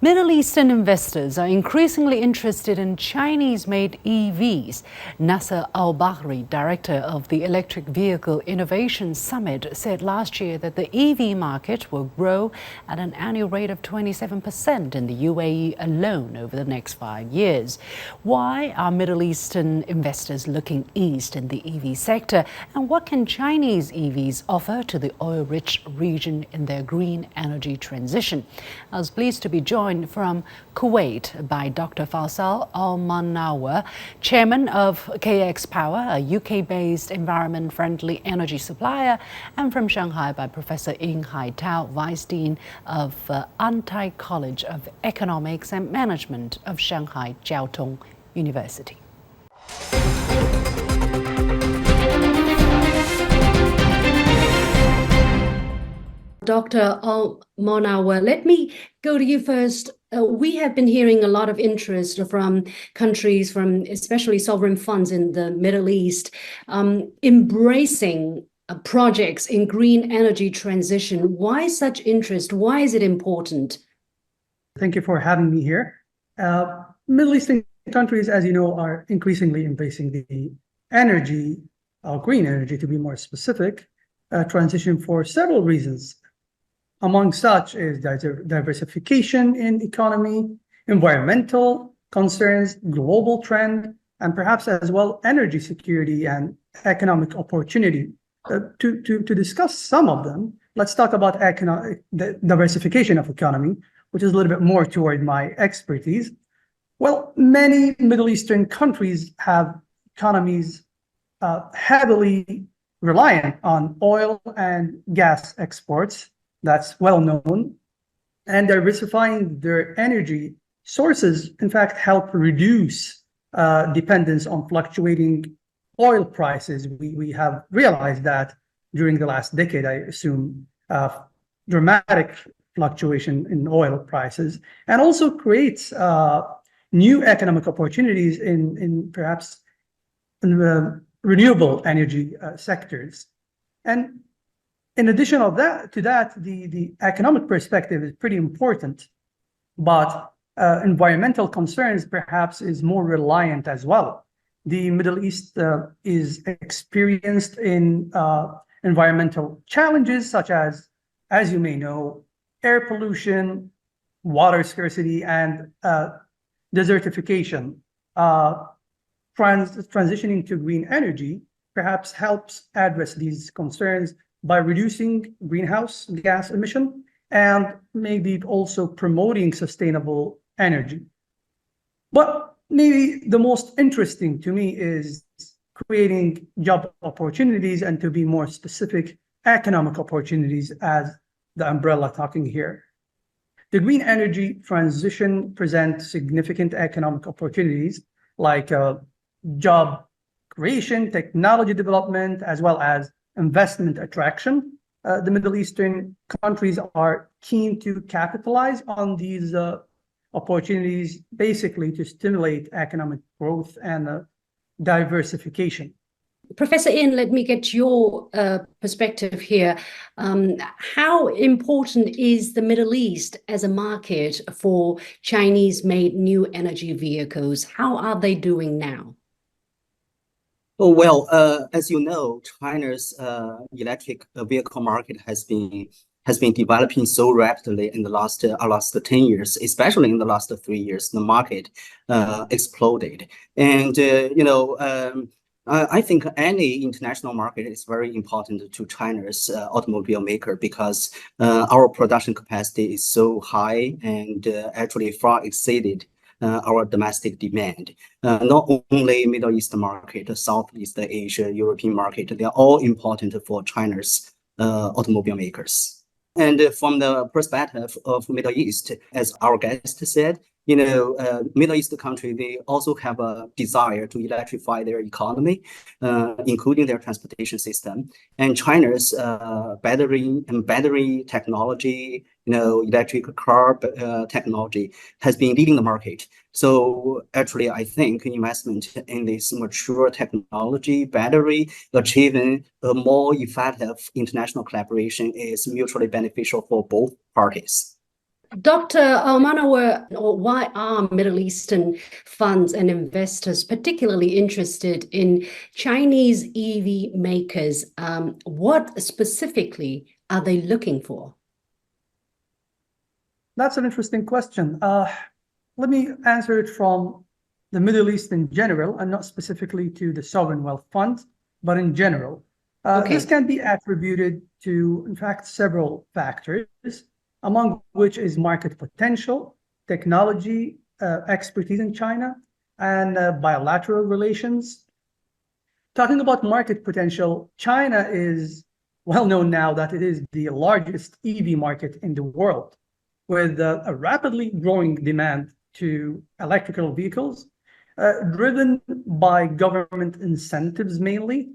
Middle Eastern investors are increasingly interested in Chinese-made EVs. Nasser Al-Bahri, director of the Electric Vehicle Innovation Summit, said last year that the EV market will grow at an annual rate of 27% in the UAE alone over the next 5 years. Why are Middle Eastern investors looking east in the EV sector? And what can Chinese EVs offer to the oil-rich region in their green energy transition? I was pleased to be joined from Kuwait by Dr. Faisal Al-Monawer, chairman of KX Power, a UK-based environment-friendly energy supplier, and from Shanghai by Professor Yin Haitao, vice dean of Antai College of Economics and Management of Shanghai Jiao Tong University. Dr. Al-Monawer, let me go to you first. We have been hearing a lot of interest from countries, from especially sovereign funds in the Middle East, embracing projects in green energy transition. Why such interest? Why is it important? Thank you for having me here. Middle Eastern countries, as you know, are increasingly embracing the energy, green energy to be more specific, transition for several reasons. Among such is diversification in economy, environmental concerns, global trend, and perhaps as well energy security and economic opportunity. To discuss some of them, let's talk about the diversification of economy, which is a little bit more toward my expertise. Well, many Middle Eastern countries have economies heavily reliant on oil and gas exports. That's well known, and diversifying their energy sources, in fact, help reduce dependence on fluctuating oil prices. We have realized that during the last decade, I assume, dramatic fluctuation in oil prices, and also creates new economic opportunities in perhaps in the renewable energy sectors. And in addition to that, the economic perspective is pretty important, but environmental concerns perhaps is more reliant as well. The Middle East is experienced in environmental challenges such as you may know, air pollution, water scarcity, and desertification. Transitioning to green energy perhaps helps address these concerns by reducing greenhouse gas emission and maybe also promoting sustainable energy. But maybe the most interesting to me is creating job opportunities, and to be more specific, economic opportunities as the umbrella talking here. The green energy transition presents significant economic opportunities like job creation, technology development, as well as investment attraction. The Middle Eastern countries are keen to capitalize on these opportunities, basically to stimulate economic growth and diversification. Professor Yin, let me get your perspective here. How important is the Middle East as a market for Chinese-made new energy vehicles? How are they doing now? Oh, well, as you know, China's electric vehicle market has been developing so rapidly in the last 10 years, especially in the last 3 years. The market exploded, and I think any international market is very important to China's automobile maker, because our production capacity is so high and actually far exceeded our domestic demand. Not only Middle East market, Southeast Asia, European market, they are all important for China's automobile makers. And from the perspective of Middle East, as our guest said, Middle East country, they also have a desire to electrify their economy, including their transportation system. And China's battery technology, electric car technology has been leading the market. So actually, I think investment in this mature technology, battery, achieving a more effective international collaboration is mutually beneficial for both parties. Dr. Al-Monawer, why are Middle Eastern funds and investors particularly interested in Chinese EV makers? What specifically are they looking for? That's an interesting question. Let me answer it from the Middle East in general, and not specifically to the sovereign wealth fund, but in general. This can be attributed to, in fact, several factors, among which is market potential, technology, expertise in China, and bilateral relations. Talking about market potential, China is well known now that it is the largest EV market in the world, with a rapidly growing demand to electrical vehicles, driven by government incentives mainly,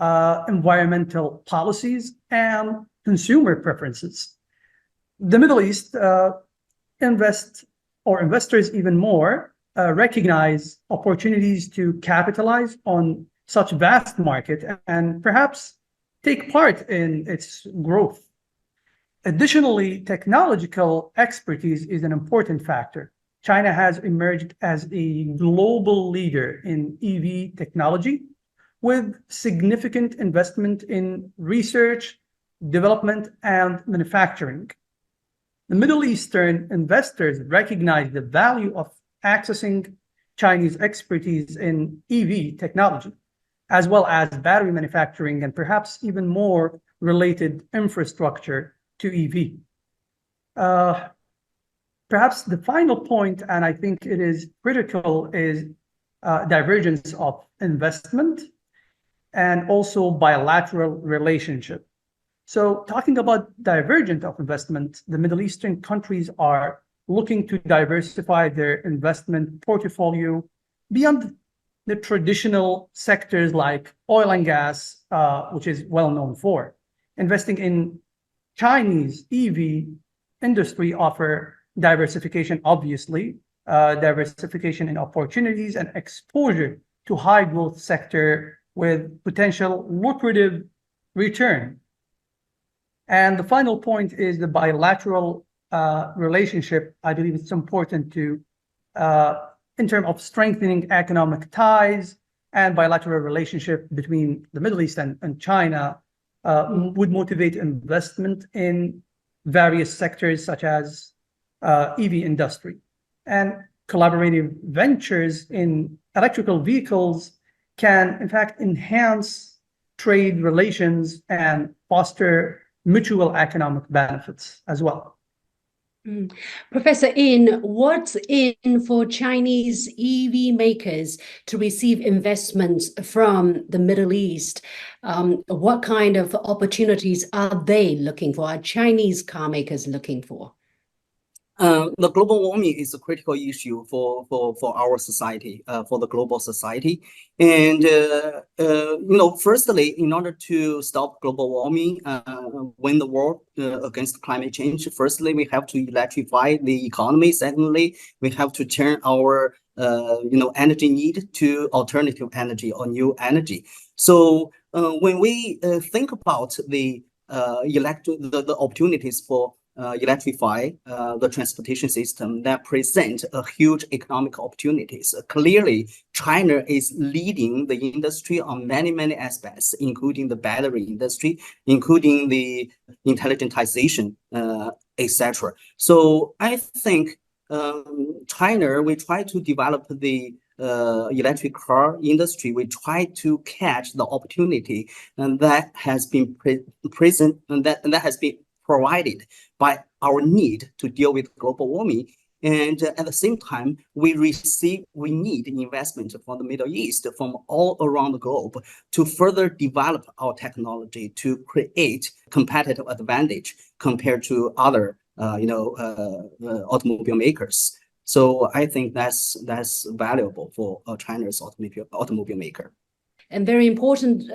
environmental policies, and consumer preferences. The Middle East investors even more recognize opportunities to capitalize on such vast market and perhaps take part in its growth. Additionally, technological expertise is an important factor. China has emerged as a global leader in EV technology, with significant investment in research, development, and manufacturing. The Middle Eastern investors recognize the value of accessing Chinese expertise in EV technology, as well as battery manufacturing and perhaps even more related infrastructure to EV. Perhaps the final point, and I think it is critical, is divergence of investment and also bilateral relationship. So talking about divergence of investment, the Middle Eastern countries are looking to diversify their investment portfolio beyond the traditional sectors like oil and gas, which is well known for. Investing in Chinese EV industry offer diversification, obviously, diversification in opportunities and exposure to high growth sector with potential lucrative return. And the final point is the bilateral relationship. I believe it's important to, in terms of strengthening economic ties and bilateral relationship between the Middle East and China, would motivate investment in various sectors such as EV industry. And collaborative ventures in electrical vehicles can, in fact, enhance trade relations and foster mutual economic benefits as well. Professor Yin, what's in for Chinese EV makers to receive investments from the Middle East? What kind of opportunities are they looking for? Are Chinese car makers looking for? The global warming is a critical issue for our society, for the global society. And, firstly, in order to stop global warming, win the war against climate change, firstly, we have to electrify the economy. Secondly, we have to turn our, energy need to alternative energy or new energy. So when we think about the opportunities for electrify the transportation system, that present a huge economic opportunities. Clearly, China is leading the industry on many aspects, including the battery industry, including the intelligentization, etc. So I think China, we try to develop the electric car industry. We try to catch the opportunity and that has been present and that has been provided by our need to deal with global warming. And at the same time, we need investment from the Middle East, from all around the globe, to further develop our technology to create competitive advantage compared to other, automobile makers. So I think that's valuable for China's automobile maker. And very important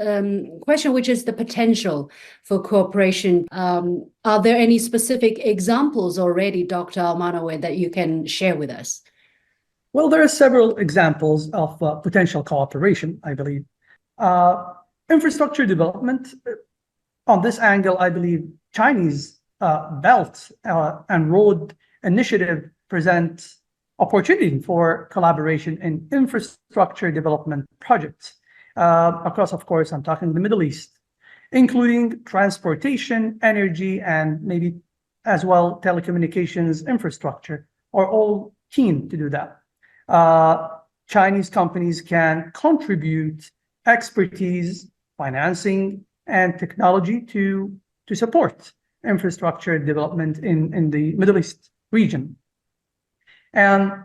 question, which is the potential for cooperation. Are there any specific examples already, Dr. Al-Monawer, that you can share with us? Well, there are several examples of potential cooperation, I believe. Infrastructure development. On this angle, I believe Chinese belt and road initiative presents opportunity for collaboration in infrastructure development projects across, of course, I'm talking the Middle East, including transportation, energy, and maybe as well telecommunications infrastructure are all keen to do that. Chinese companies can contribute expertise, financing, and technology to support infrastructure development in the Middle East region. And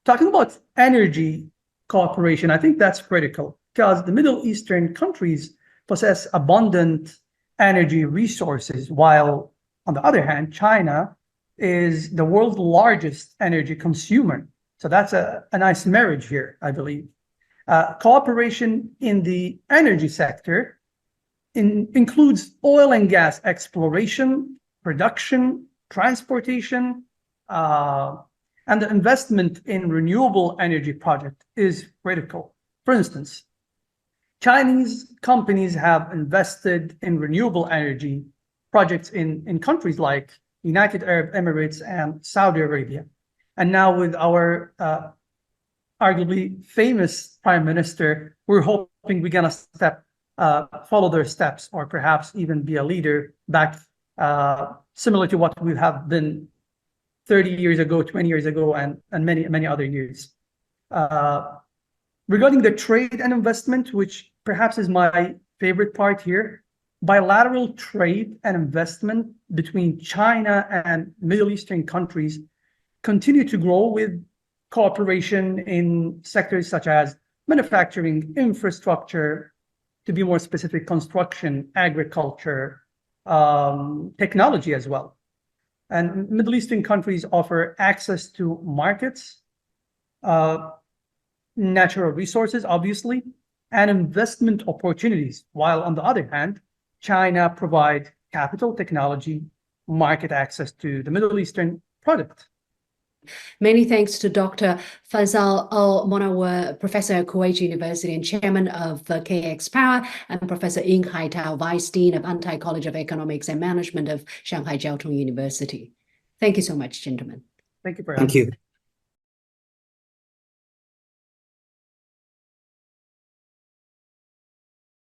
talking about energy cooperation, I think that's critical because the Middle Eastern countries possess abundant energy resources, while on the other hand, China is the world's largest energy consumer. So that's a nice marriage here, I believe. Cooperation in the energy sector includes oil and gas exploration, production, transportation, and the investment in renewable energy project is critical. For instance, Chinese companies have invested in renewable energy projects in countries like United Arab Emirates and Saudi Arabia. And now with our arguably famous prime minister, we're hoping we're gonna follow their steps, or perhaps even be a leader back similar to what we have been 30 years ago, 20 years ago, and many other years. Regarding the trade and investment, which perhaps is my favorite part here, bilateral trade and investment between China and Middle Eastern countries continue to grow, with cooperation in sectors such as manufacturing, infrastructure, to be more specific, construction, agriculture, technology as well. And Middle Eastern countries offer access to markets, natural resources, obviously, and investment opportunities, while on the other hand, China provides capital, technology, market access to the Middle Eastern product. Many thanks to Dr. Faisal Al-Monawer, Professor at Kuwait University and Chairman of KX Power, and Professor Yin Haitao, Vice Dean of Antai College of Economics and Management of Shanghai Jiao University. Thank you so much, gentlemen. Thank you for having me.